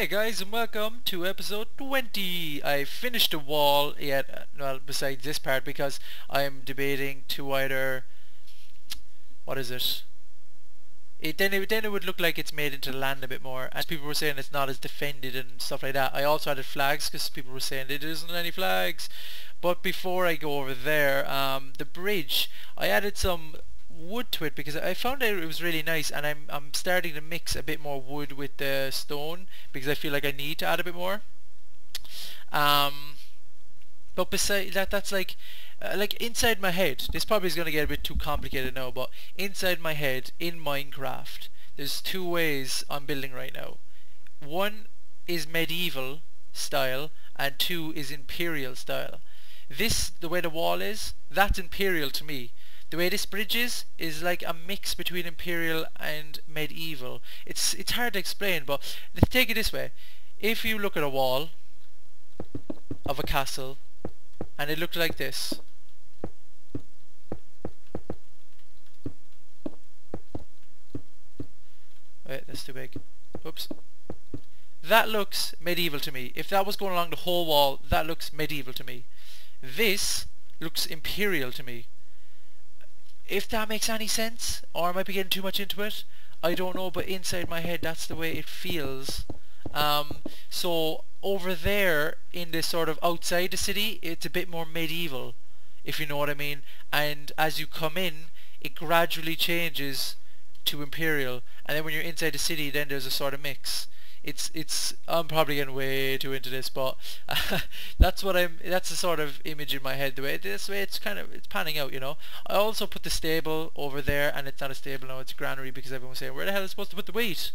Hey guys, and welcome to episode 20. I finished a wall yet, well, besides this part, because I'm debating to either, what is it? Then it would look like it's made into land a bit more, and people were saying it's not as defended and stuff like that. I also added flags because people were saying there isn't any flags. But before I go over there, the bridge, I added some wood to it because I found out it was really nice, and I'm starting to mix a bit more wood with the stone because I feel like I need to add a bit more. But beside that, that's like inside my head. This probably is going to get a bit too complicated now, but inside my head in Minecraft, there's two ways I'm building right now. One is medieval style, and two is imperial style. The way the wall is, that's imperial to me. The way this bridge is like a mix between imperial and medieval. It's hard to explain, but let's take it this way. If you look at a wall of a castle and it looked like this, wait, that's too big, oops, that looks medieval to me. If that was going along the whole wall, that looks medieval to me. This looks imperial to me. If that makes any sense, or I might be getting too much into it, I don't know, but inside my head that's the way it feels. So over there in this sort of outside the city, it's a bit more medieval, if you know what I mean, and as you come in it gradually changes to imperial, and then when you're inside the city then there's a sort of mix. I'm probably getting way too into this, but that's the sort of image in my head. This way it's panning out, you know. I also put the stable over there, and it's not a stable now, it's a granary, because everyone was saying where the hell is supposed to put the wheat?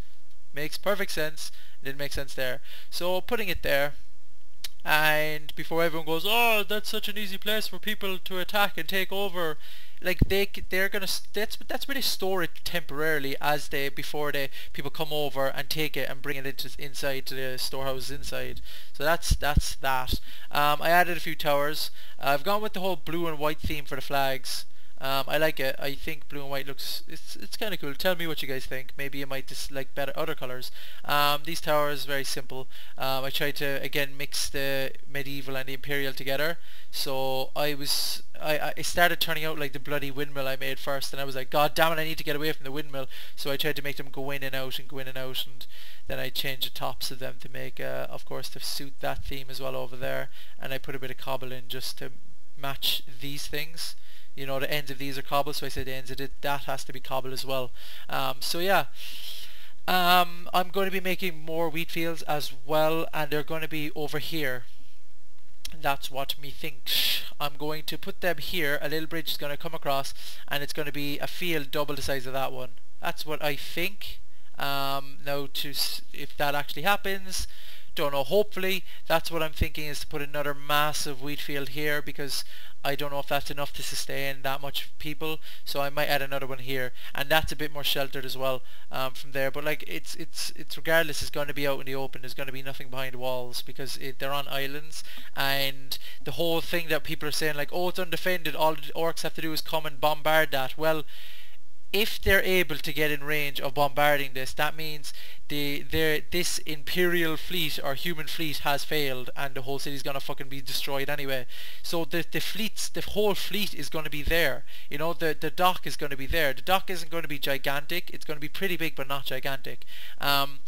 Makes perfect sense. Didn't make sense there, so putting it there. And before everyone goes, oh, that's such an easy place for people to attack and take over, like they're gonna, that's where they store it temporarily before people come over and take it and bring it inside to the storehouses inside. So that's that. I added a few towers. I've gone with the whole blue and white theme for the flags. I like it. I think blue and white looks, it's kind of cool. Tell me what you guys think. Maybe you might just like better other colors. These towers, very simple. I tried to again mix the medieval and the imperial together. So I started turning out like the bloody windmill I made first, and I was like, god damn it, I need to get away from the windmill. So I tried to make them go in and out and go in and out, and then I changed the tops of them to make, of course, to suit that theme as well over there. And I put a bit of cobble in just to match these things. You know, the ends of these are cobble, so I said the ends of that has to be cobble as well. So yeah, I'm going to be making more wheat fields as well, and they're going to be over here. That's what me thinks. I'm going to put them here. A little bridge is going to come across, and it's going to be a field double the size of that one. That's what I think. Now, if that actually happens, don't know. Hopefully, that's what I'm thinking, is to put another massive wheat field here, because I don't know if that's enough to sustain that much people, so I might add another one here, and that's a bit more sheltered as well from there. But like it's regardless, it's going to be out in the open. There's going to be nothing behind walls because they're on islands, and the whole thing that people are saying like, oh, it's undefended, all the orcs have to do is come and bombard that. Well, if they're able to get in range of bombarding this, that means this imperial fleet or human fleet has failed, and the whole city's gonna fucking be destroyed anyway. So the whole fleet is gonna be there. You know, the dock is gonna be there. The dock isn't gonna be gigantic. It's gonna be pretty big, but not gigantic. And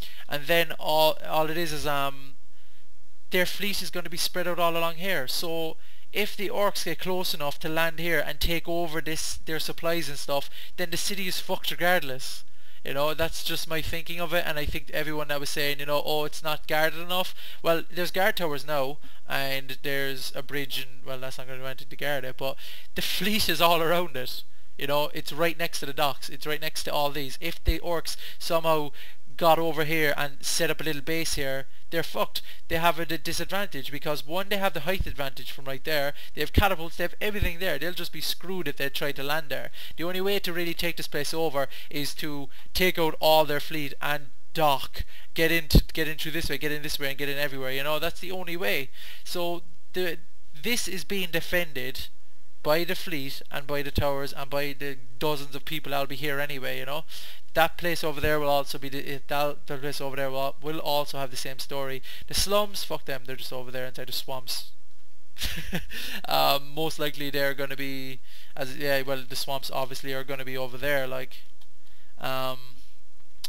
then all it is their fleet is gonna be spread out all along here. So if the orcs get close enough to land here and take over their supplies and stuff, then the city is fucked regardless. You know, that's just my thinking of it, and I think everyone that was saying, you know, oh, it's not guarded enough. Well, there's guard towers now, and there's a bridge, and well, that's not going to be anything to guard it, but the fleet is all around it. You know, it's right next to the docks. It's right next to all these. If the orcs somehow got over here and set up a little base here, they're fucked. They have a disadvantage because, one, they have the height advantage from right there. They have catapults, they have everything there. They'll just be screwed if they try to land there. The only way to really take this place over is to take out all their fleet and dock, get in through this way, get in this way, and get in everywhere. You know, that's the only way. So this is being defended by the fleet and by the towers and by the dozens of people that'll be here anyway, you know. That place over there will also be the place over there will also have the same story. The slums, fuck them, they're just over there inside the swamps. Most likely they're going to be, well, the swamps obviously are going to be over there, like,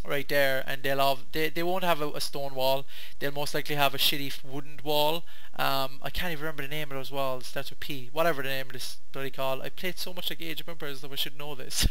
right there, and they won't have a stone wall. They'll most likely have a shitty wooden wall. I can't even remember the name of those walls. Starts with P. Whatever the name of this bloody call. I played so much like Age of Empires that I should know this.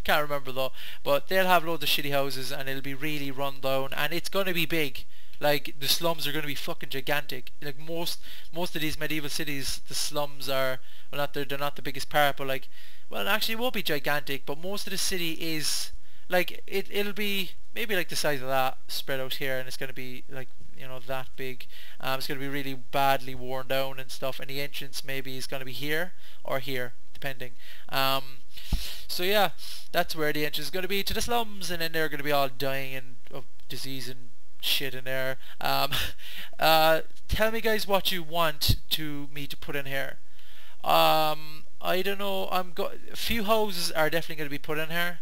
Can't remember though. But they'll have loads of shitty houses, and it'll be really run down, and it's going to be big. Like, the slums are going to be fucking gigantic. Like, most of these medieval cities, the slums are, well, they're not the biggest part, but like, well, actually it won't be gigantic, but most of the city is, like, it'll be maybe like the size of that spread out here, and it's going to be like, you know, that big. It's going to be really badly worn down and stuff, and the entrance maybe is going to be here or here, depending. So yeah, that's where the entrance is going to be, to the slums, and then they're going to be all dying and of disease and shit in there. Tell me guys what you want me to put in here. I don't know. A few houses are definitely going to be put in here.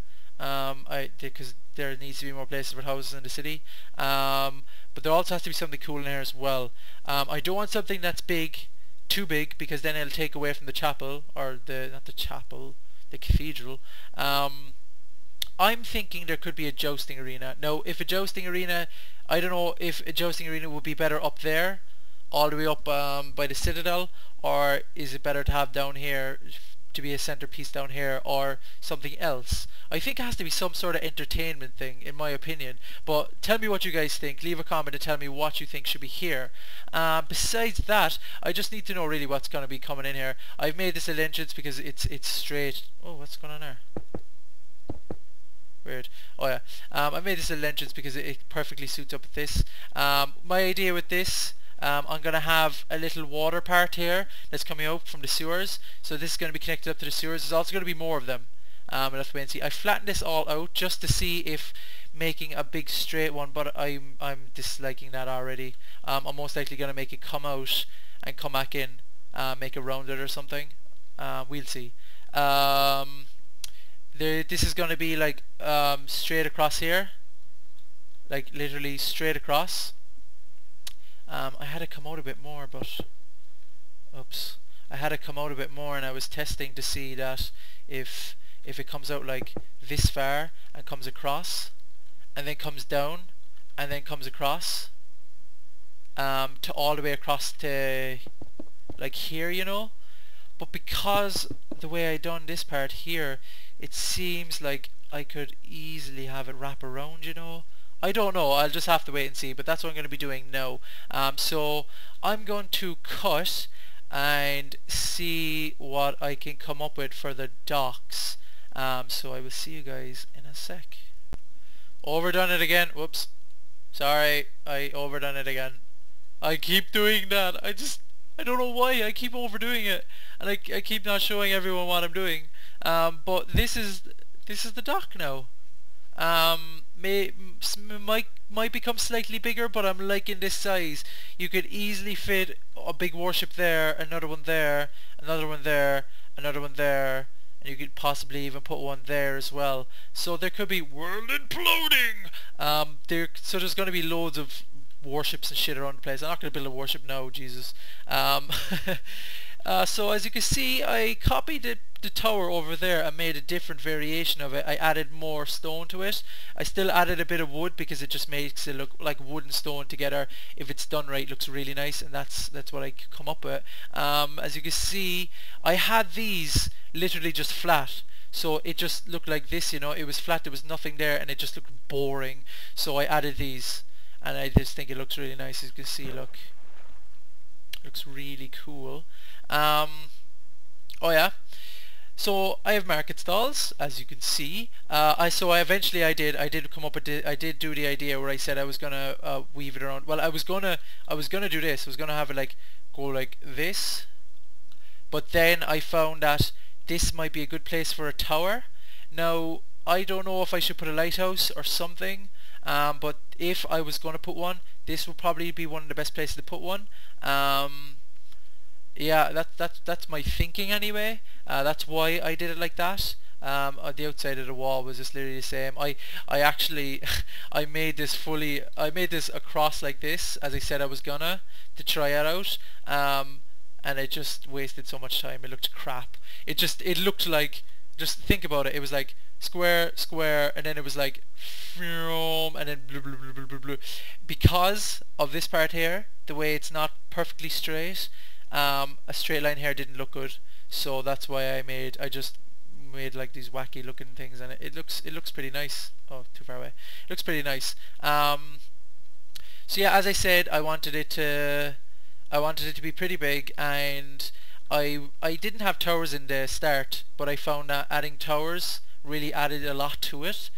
Because there needs to be more places for houses in the city. But there also has to be something cool in here as well. I don't want something that's too big, because then it'll take away from the chapel, or not the chapel, the cathedral. I'm thinking there could be a jousting arena. Now, if a jousting arena, I don't know if a jousting arena would be better up there, all the way up by the citadel, or is it better to have down here, to be a centerpiece down here, or something else. I think it has to be some sort of entertainment thing, in my opinion. But tell me what you guys think. Leave a comment and tell me what you think should be here. Besides that, I just need to know really what's going to be coming in here. I've made this a entrance because it's straight. Oh, what's going on there? Weird. Oh yeah. I made this a entrance because it perfectly suits up with this. My idea with this, I'm going to have a little water part here that's coming out from the sewers. So this is going to be connected up to the sewers. There's also going to be more of them. I'll have to wait and see. I flattened this all out just to see if making a big straight one, but I'm disliking that already. I'm most likely going to make it come out and come back in, make it rounded or something. We'll see. This is going to be like straight across here, like literally straight across. I had it come out a bit more, but oops, I had it come out a bit more, and I was testing to see that if it comes out like this far and comes across, and then comes down, and then comes across, to all the way across to like here, you know. But because the way I done this part here, it seems like I could easily have it wrap around, you know. I don't know, I'll just have to wait and see, but that's what I'm going to be doing now. So I'm going to cut and see what I can come up with for the docks. So I will see you guys in a sec. Overdone it again. Whoops. Sorry, I overdone it again. I keep doing that. I don't know why I keep overdoing it, and I keep not showing everyone what I'm doing. But this is the dock now. Might become slightly bigger, but I'm liking this size. You could easily fit a big warship there, another one there, another one there, another one there, and you could possibly even put one there as well. So there could be world imploding. So there's going to be loads of warships and shit around the place. I'm not going to build a warship now, Jesus. So as you can see, I copied the tower over there and made a different variation of it. I added more stone to it. I still added a bit of wood because it just makes it look like wood and stone together. If it's done right, it looks really nice, and that's what I come up with. As you can see, I had these literally just flat, so it just looked like this, you know. It was flat, there was nothing there, and it just looked boring. So I added these, and I just think it looks really nice. As you can see, look, looks really cool. Oh yeah. So I have market stalls, as you can see. I did come up with I did do the idea where I said I was gonna weave it around. Well, I was gonna do this. I was gonna have it like go like this, but then I found that this might be a good place for a tower. Now I don't know if I should put a lighthouse or something, but if I was gonna put one, this would probably be one of the best places to put one. Yeah, that's my thinking anyway. That's why I did it like that. On the outside of the wall was just literally the same. I actually I made this across like this, as I said I was gonna, to try it out. And it just wasted so much time. It looked crap. It looked like, just think about it. It was like square, square, and then it was like and then blah, blah, blah, blah, blah, blah. Because of this part here, the way it's not perfectly straight, a straight line here didn't look good. So that's why I just made like these wacky looking things, and it looks pretty nice. Oh, too far away. It looks pretty nice. So yeah, as I said, I wanted it to be pretty big, and I didn't have towers in the start, but I found that adding towers really added a lot to it.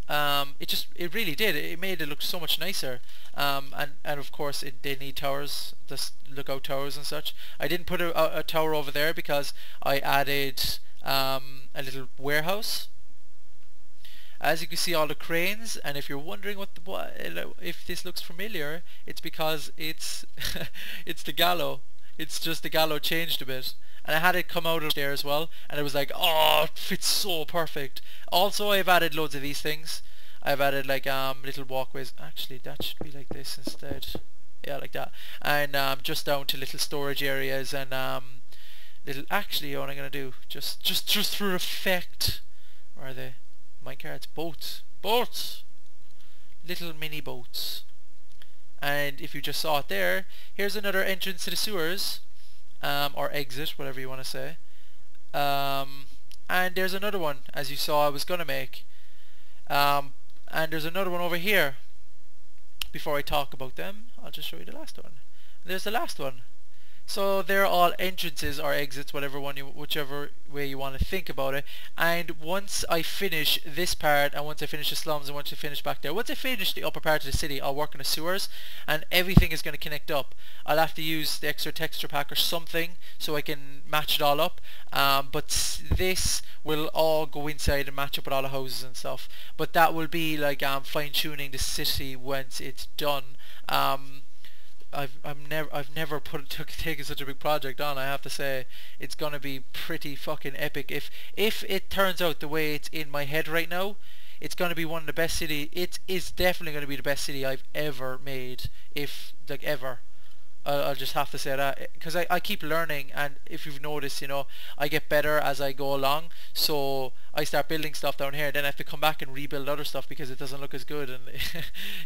It really did. It made it look so much nicer. And of course they need towers, just lookout towers and such. I didn't put a tower over there because I added a little warehouse. As you can see, all the cranes, and if you're wondering if this looks familiar, it's because it's it's the Gallo. It's just the Gallo changed a bit. And I had it come out of there as well, and it was like, oh, it fits so perfect. Also, I've added loads of these things. I've added like little walkways. Actually, that should be like this instead. Yeah, like that. And just down to little storage areas and little. Actually, what I'm gonna do, just for effect. Where are they? Minecarts, boats, little mini boats. And if you just saw it there, here's another entrance to the sewers, or exit, whatever you want to say. And there's another one, as you saw I was gonna make. And there's another one over here. Before I talk about them, I'll just show you the last one. There's the last one. So they're all entrances or exits, whichever way you want to think about it. And once I finish this part, and once I finish the slums, and once I finish back there, once I finish the upper part of the city, I'll work on the sewers, and everything is going to connect up. I'll have to use the extra texture pack or something so I can match it all up. But this will all go inside and match up with all the houses and stuff. But that will be like fine-tuning the city once it's done. I've never taken such a big project on. I have to say it's gonna be pretty fucking epic. If it turns out the way it's in my head right now, it's gonna be one of the best city. It is definitely gonna be the best city I've ever made, if like ever. I'll just have to say that, because I keep learning, and if you've noticed, you know, I get better as I go along. So I start building stuff down here, then I have to come back and rebuild other stuff because it doesn't look as good, and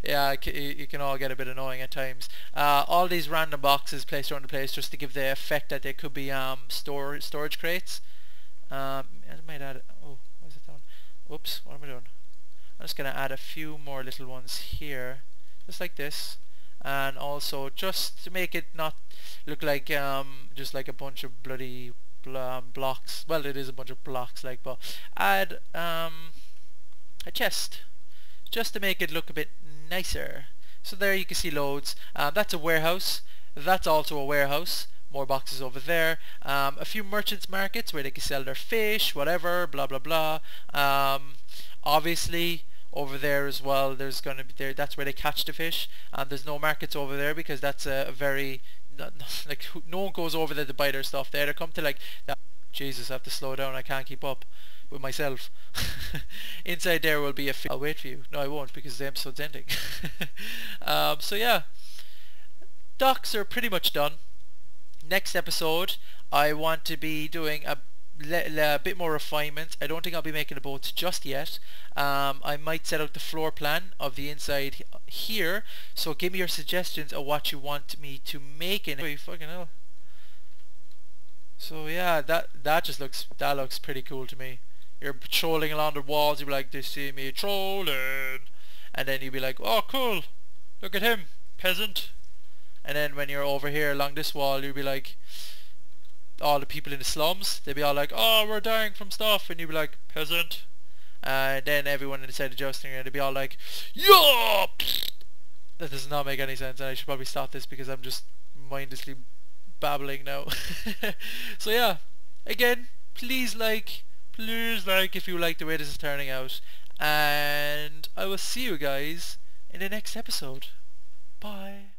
yeah, it can all get a bit annoying at times. All these random boxes placed around the place just to give the effect that they could be storage crates. I might add. Oh, what is it done? Whoops, what am I doing? I'm just gonna add a few more little ones here, just like this. And also just to make it not look like just like a bunch of bloody blocks. Well, it is a bunch of blocks, like, but add a chest just to make it look a bit nicer. So there you can see loads. That's a warehouse. That's also a warehouse. More boxes over there. A few merchants markets where they can sell their fish, whatever, blah blah blah. Obviously over there as well, there's going to be there. That's where they catch the fish. There's no markets over there because that's a very like no one goes over there to buy their stuff. There, they come to like that. Jesus, I have to slow down. I can't keep up with myself. Inside there will be a fish. I'll wait for you. No, I won't because the episode's ending. So yeah, docks are pretty much done. Next episode, I want to be doing a bit more refinement. I don't think I'll be making the boats just yet. I might set out the floor plan of the inside here, so give me your suggestions of what you want me to make in it. Fucking hell. So yeah, that looks pretty cool to me. You're patrolling along the walls, you'll be like, they see me trolling, and then you'll be like, oh cool, look at him, peasant. And then when you're over here along this wall, you'll be like, all the people in the slums, they'll be all like, oh, we're dying from stuff, and you'll be like, peasant. And then everyone inside the jousting area, they'll be all like, yeah. That does not make any sense, and I should probably stop this because I'm just mindlessly babbling now. So yeah, again, please like if you like the way this is turning out, and I will see you guys in the next episode. Bye.